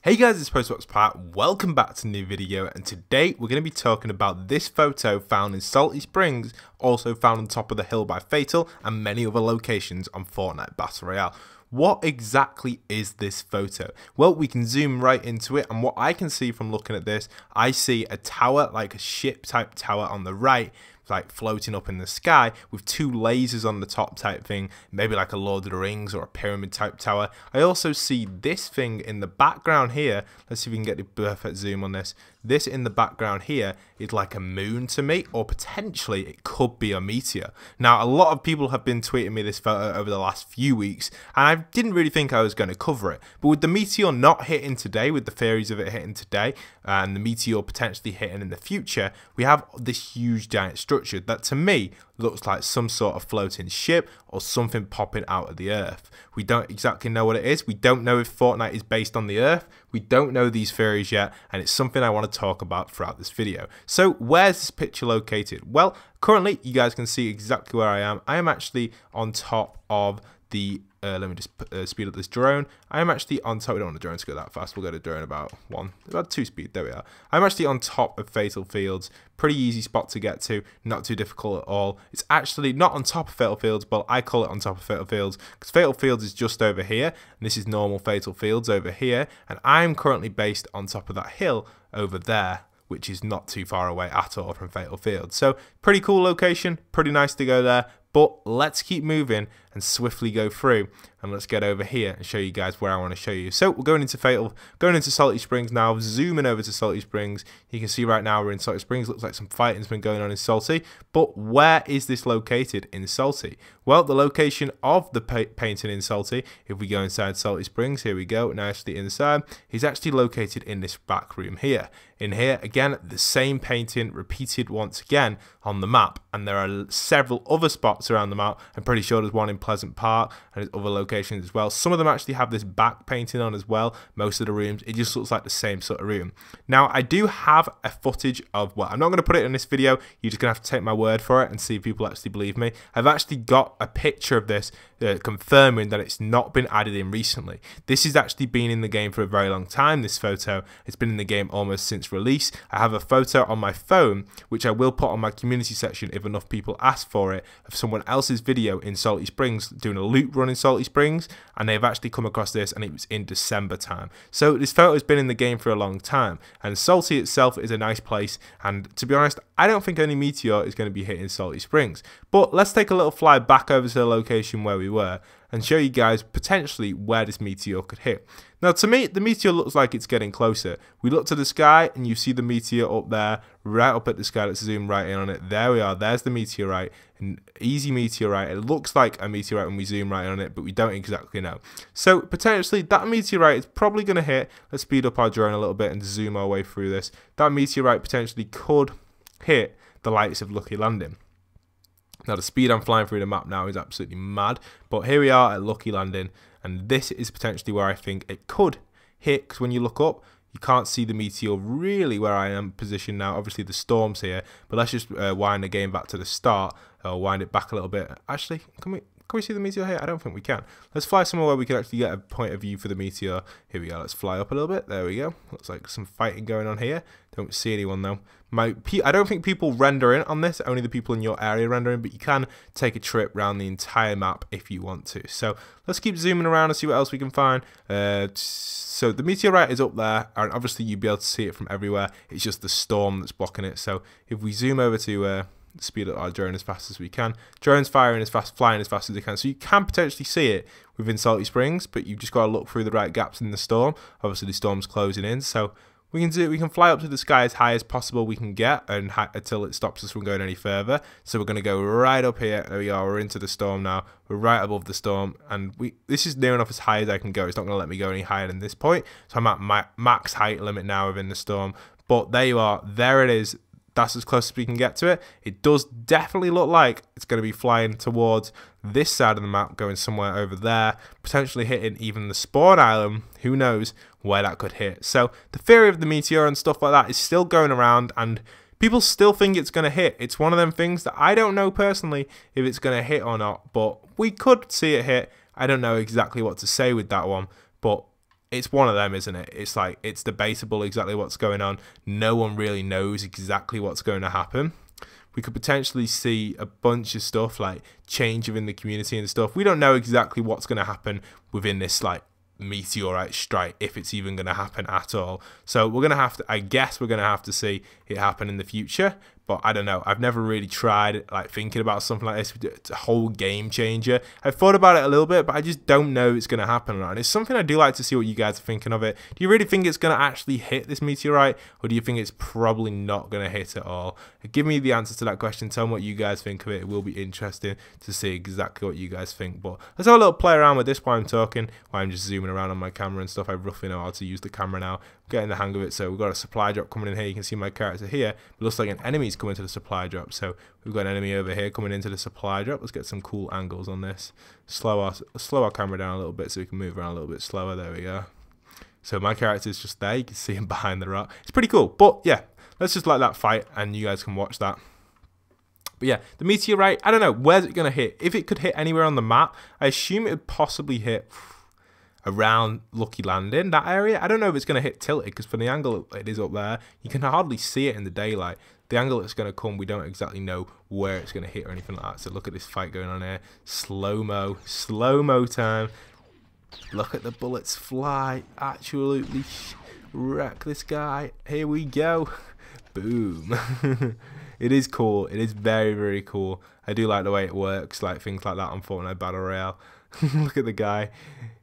Hey guys, it's postboxpat. Welcome back to a new video, and today we're going to be talking about this photo found in Salty Springs, also found on top of the hill by Fatal, and many other locations on Fortnite Battle Royale. What exactly is this photo? Well, we can zoom right into it, and what I can see from looking at this, I see a tower, like a ship type tower on the right, like floating up in the sky with two lasers on the top type thing, maybe like a Lord of the Rings or a pyramid type tower. I also see this thing in the background here. Let's see if we can get the perfect zoom on this. This in the background here is like a moon to me, or potentially it could be a meteor. Now, a lot of people have been tweeting me this photo over the last few weeks, and I didn't really think I was going to cover it. But with the meteor not hitting today, with the theories of it hitting today, and the meteor potentially hitting in the future, we have this huge giant structure that to me looks like some sort of floating ship or something popping out of the earth. We don't exactly know what it is. We don't know if Fortnite is based on the earth. We don't know these theories yet, and it's something I want to talk about throughout this video. So where's this picture located? Well, currently you guys can see exactly where I am. I am actually on top of the let me just speed up this drone. I am actually on top. We don't want the drone to go that fast. We'll go to drone about 2 speed. There we are. I'm actually on top of Fatal Fields. Pretty easy spot to get to. Not too difficult at all. It's actually not on top of Fatal Fields, but I call it on top of Fatal Fields because Fatal Fields is just over here, and this is normal Fatal Fields over here, and I'm currently based on top of that hill over there, which is not too far away at all from Fatal Fields. So pretty cool location, pretty nice to go there. But let's keep moving and swiftly go through, and let's get over here and show you guys where I want to show you. So we're going into Salty Springs now, zooming over to Salty Springs. You can see right now we're in Salty Springs. Looks like some fighting's been going on in Salty. But where is this located in Salty? Well, the location of the painting in Salty, if we go inside Salty Springs, here we go, nicely inside, is actually located in this back room here. In here, again, the same painting repeated once again on the map, and there are several other spots around the map. I'm pretty sure there's one in Pleasant Park and there's other locations as well. Some of them actually have this back painting on as well. Most of the rooms, it just looks like the same sort of room. Now, I do have a footage of, well, I'm not going to put it in this video. You're just going to have to take my word for it and see if people actually believe me. I've actually got a picture of this confirming that it's not been added in recently. This has actually been in the game for a very long time, this photo. It's been in the game almost since release. I have a photo on my phone, which I will put on my community section if enough people ask for it, of someone else's video in Salty Springs doing a loot run in Salty Springs, and they've actually come across this, and it was in December time. So this photo has been in the game for a long time, and Salty itself is a nice place, and to be honest, I don't think any meteor is going to be hitting Salty Springs. But let's take a little fly back over to the location where we were and show you guys potentially where this meteor could hit. Now, to me, the meteor looks like it's getting closer. We look to the sky and you see the meteor up there, right up at the sky. Let's zoom right in on it. There we are. There's the meteorite. An easy meteorite. It looks like a meteorite when we zoom right in on it, but we don't exactly know. So potentially that meteorite is probably going to hit. Let's speed up our drone a little bit and zoom our way through this. That meteorite potentially could hit the likes of Lucky Landing. Now, the speed I'm flying through the map now is absolutely mad, but here we are at Lucky Landing, and this is potentially where I think it could hit, because when you look up, you can't see the meteor really where I am positioned now. Obviously, the storm's here, but let's just wind the game back to the start, or wind it back a little bit. Actually, can we see the meteor here? I don't think we can. Let's fly somewhere where we can actually get a point of view for the meteor. Here we go. Let's fly up a little bit. There we go. Looks like some fighting going on here. Don't see anyone though. I don't think people render in on this. Only the people in your area render in, but you can take a trip around the entire map if you want to. So let's keep zooming around and see what else we can find. So the meteorite is up there, and obviously you'll be able to see it from everywhere. It's just the storm that's blocking it. So if we zoom over to speed up our drone as fast as we can. Drone's flying as fast as they can, so you can potentially see it within Salty Springs, but you've just got to look through the right gaps in the storm. Obviously, the storm's closing in, so we can fly up to the sky as high as possible we can get, and until it stops us from going any further. So we're going to go right up here. There we are. We're into the storm now. We're right above the storm, and this is near enough as high as I can go. It's not going to let me go any higher than this point, so I'm at my max height limit now within the storm. But there you are. There it is. That's as close as we can get to it. It does definitely look like it's going to be flying towards this side of the map, going somewhere over there, potentially hitting even the spawn island. Who knows where that could hit. So the theory of the meteor and stuff like that is still going around, and people still think it's going to hit. It's one of them things that I don't know personally if it's going to hit or not, but we could see it hit. I don't know exactly what to say with that one, but it's one of them, isn't it? It's like, it's debatable exactly what's going on. No one really knows exactly what's going to happen. We could potentially see a bunch of stuff like change within the community and stuff. We don't know exactly what's going to happen within this like meteorite strike, if it's even going to happen at all. So we're going to have to, I guess we're going to have to see it happen in the future. But I don't know. I've never really tried like thinking about something like this. It's a whole game changer. I've thought about it a little bit, but I just don't know if it's going to happen or not. And it's something I do like to see what you guys are thinking of it. Do you really think it's going to actually hit this meteorite, or do you think it's probably not going to hit at all? Give me the answer to that question. Tell me what you guys think of it. It will be interesting to see exactly what you guys think. But let's have a little play around with this while I'm talking, while I'm just zooming around on my camera and stuff. I roughly know how to use the camera now. I'm getting the hang of it. So we've got a supply drop coming in here. You can see my character here. It looks like an enemy's coming to the supply drop. So we've got an enemy over here coming into the supply drop. Let's get some cool angles on this. Slow our camera down a little bit so we can move around a little bit slower. There we go. So my character's just there. You can see him behind the rock. It's pretty cool. But yeah, let's just let that fight and you guys can watch that. But yeah, the meteorite, I don't know, where's it going to hit? If it could hit anywhere on the map, I assume it would possibly hit around Lucky Landing, that area. I don't know if it's going to hit tilted, because from the angle it is up there, you can hardly see it in the daylight. The angle it's going to come, we don't exactly know where it's going to hit or anything like that. So look at this fight going on here. Slow-mo time. Look at the bullets fly. Absolutely wreck this guy. Here we go. Boom. It is cool. It is very, very cool. I do like the way it works, like things like that on Fortnite Battle Royale. Look at the guy.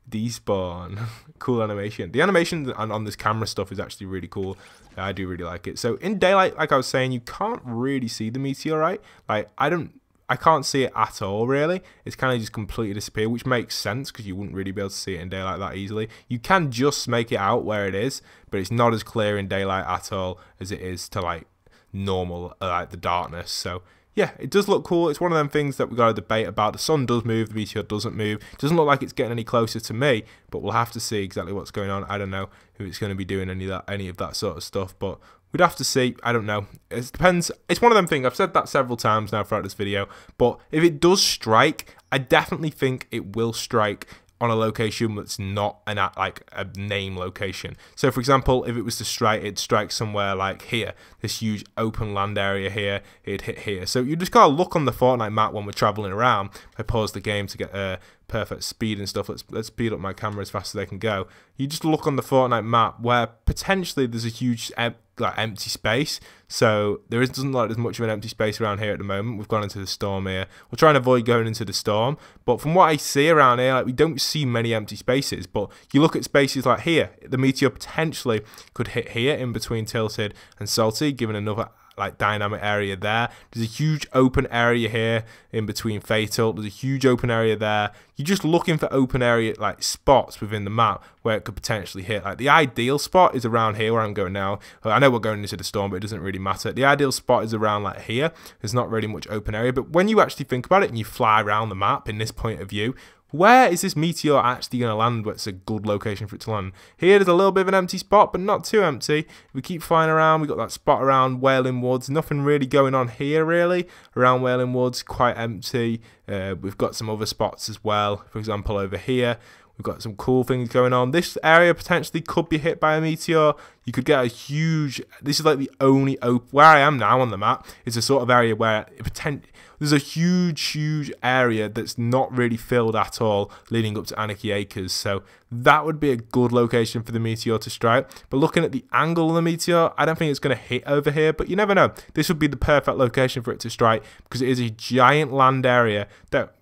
Despawn. Cool animation. The animation on this camera stuff is actually really cool. I do really like it. So in daylight, like I was saying, you can't really see the meteorite. Like I can't see it at all, really. It's kind of just completely disappeared, which makes sense because you wouldn't really be able to see it in daylight that easily. You can just make it out where it is, but it's not as clear in daylight at all as it is to like normal, like the darkness. So yeah, it does look cool. It's one of them things that we got to debate about. The sun does move, the meteor doesn't move. It doesn't look like it's getting any closer to me, but we'll have to see exactly what's going on. I don't know if it's going to be doing any of that sort of stuff, but we'd have to see. I don't know. It depends. It's one of them things. I've said that several times now throughout this video, but if it does strike, I definitely think it will strike on a location that's not like a name location. So for example, if it was to strike, it'd strike somewhere like here, this huge open land area here, it'd hit here. So you just gotta look on the Fortnite map when we're traveling around. I pause the game to get perfect speed and stuff. Let's speed up my camera as fast as I can go. You just look on the Fortnite map where potentially there's a huge empty space. So doesn't look like there's much of an empty space around here at the moment. We've gone into the storm here. We'll try and avoid going into the storm. But from what I see around here, like, we don't see many empty spaces. But you look at spaces like here, the meteor potentially could hit here in between Tilted and Salty, giving another like dynamic area there. There's a huge open area here in between Fatal. There's a huge open area there. You're just looking for open area like spots within the map where it could potentially hit. Like the ideal spot is around here where I'm going now. I know we're going into the storm, but it doesn't really matter. The ideal spot is around like here. There's not really much open area, but when you actually think about it and you fly around the map in this point of view, where is this meteor actually going to land? What's a good location for it to land? Here, there's a little bit of an empty spot, but not too empty. If we keep flying around, we've got that spot around Wailing Woods. Nothing really going on here, really. Around Wailing Woods, quite empty. We've got some other spots as well. For example, over here, we've got some cool things going on. This area potentially could be hit by a meteor. You could get a huge... This is like the only... Where I am now on the map is a sort of area where there's a huge area that's not really filled at all leading up to Anarchy Acres. So that would be a good location for the meteor to strike. But looking at the angle of the meteor, I don't think it's going to hit over here. But you never know. This would be the perfect location for it to strike because it is a giant land area that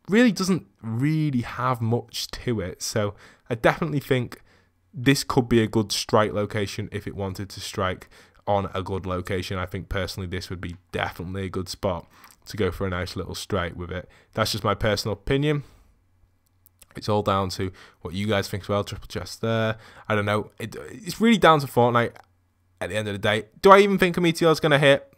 really doesn't really have much to it. So I definitely think this could be a good strike location if it wanted to strike on a good location. I think personally this would be definitely a good spot to go for a nice little strike with it. That's just my personal opinion. It's all down to what you guys think as well. Triple chest there. I don't know. It's really down to Fortnite at the end of the day. Do I even think a meteor is going to hit?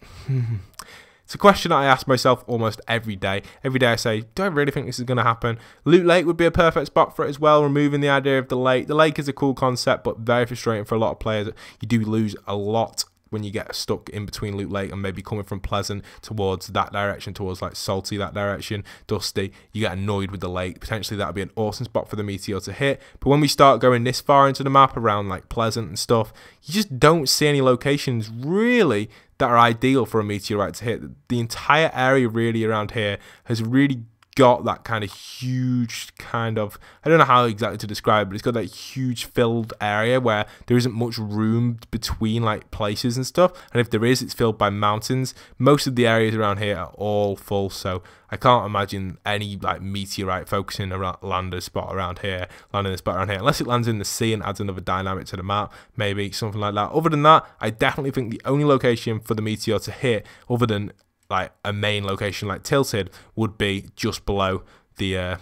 It's a question that I ask myself almost every day. Every day I say, do I really think this is going to happen? Loot Lake would be a perfect spot for it as well, removing the idea of the lake. The lake is a cool concept, but very frustrating for a lot of players. You do lose a lot when you get stuck in between Loot Lake and maybe coming from Pleasant towards that direction, towards like Salty that direction, Dusty, you get annoyed with the lake. Potentially that would be an awesome spot for the meteor to hit. But when we start going this far into the map around like Pleasant and stuff, you just don't see any locations really that are ideal for a meteorite to hit. The entire area really around here has really got that kind of huge kind of, I don't know how exactly to describe it, but it's got that huge filled area where there isn't much room between like places and stuff, and if there is, it's filled by mountains. Most of the areas around here are all full, so I can't imagine any like meteorite focusing around landing this spot around here, unless it lands in the sea and adds another dynamic to the map, maybe something like that. Other than that, I definitely think the only location for the meteor to hit, other than like a main location like Tilted, would be just below the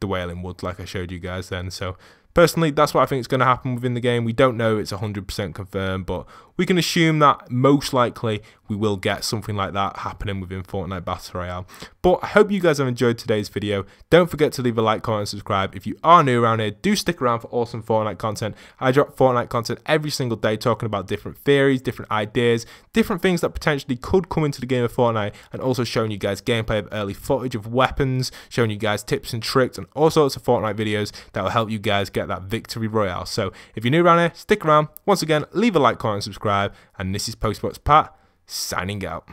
Wailing Woods, like I showed you guys then. So personally, that's what I think is going to happen within the game. We don't know, it's 100% confirmed, but we can assume that most likely we will get something like that happening within Fortnite Battle Royale. But I hope you guys have enjoyed today's video. Don't forget to leave a like, comment, and subscribe. If you are new around here, do stick around for awesome Fortnite content. I drop Fortnite content every single day, talking about different theories, different ideas, different things that potentially could come into the game of Fortnite, and also showing you guys gameplay of early footage of weapons, showing you guys tips and tricks, and all sorts of Fortnite videos that will help you guys get that victory royale. So if you're new around here, stick around. Once again, leave a like, comment, and subscribe. And this is postboxpat signing out.